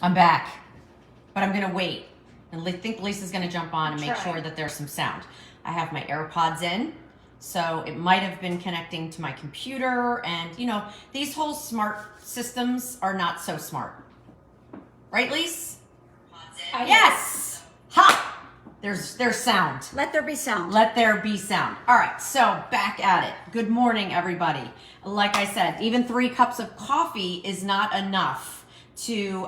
I'm back, but I'm gonna wait and think Lisa's gonna jump on and make sure that there's some sound. I have my AirPods in, so it might have been connecting to my computer, and you know, these whole smart systems are not so smart. Right, Lise? Yes! Ha! There's sound. Let there be sound. Let there be sound. All right, so back at it. Good morning, everybody. Like I said, even 3 cups of coffee is not enough to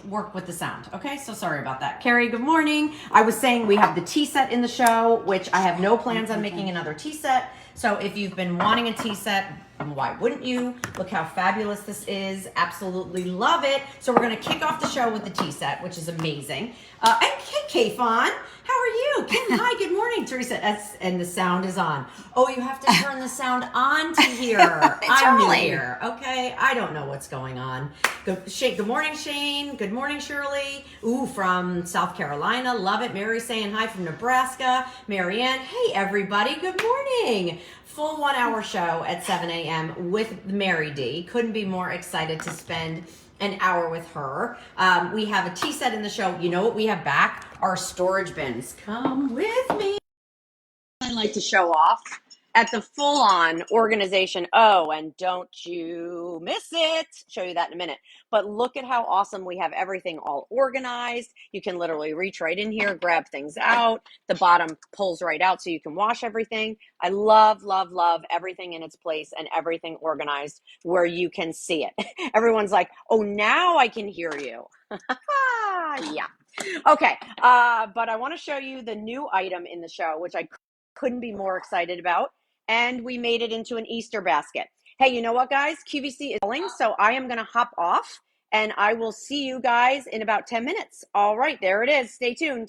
work with the sound. Okay, so sorry about that. Carrie, good morning. I was saying we have the tea set in the show, which I have no plans on making another tea set. So if you've been wanting a tea set, why wouldn't you? Look how fabulous this is. Absolutely love it. So we're going to kick off the show with the tea set, which is amazing. And hey, Kayfon, how are you? Kim, hi, good morning. Teresa, and the sound is on. Oh, you have to turn the sound on to hear. I'm new here. Okay, I don't know what's going on. Good morning, Shane. Good morning, Shirley. Ooh, from South Carolina. Love it. Mary saying hi from Nebraska. Marianne, hey, everybody. Good morning. Full 1 hour show at 7 a.m. with Mary D. Couldn't be more excited to spend an hour with her. We have a tea set in the show. You know what we have back? Our storage bins. Come with me. I like to show off at the full-on organization. Oh, and don't you miss it. Show you that in a minute. But look at how awesome we have everything all organized. You can literally reach right in here, grab things out. The bottom pulls right out so you can wash everything. I love, love, love everything in its place and everything organized where you can see it. Everyone's like, oh, now I can hear you. Yeah. Okay. But I want to show you the new item in the show, which I couldn't be more excited about. And we made it into an Easter basket. Hey, you know what, guys? QVC is calling, so I am going to hop off, and I will see you guys in about 10 minutes. All right, there it is. Stay tuned.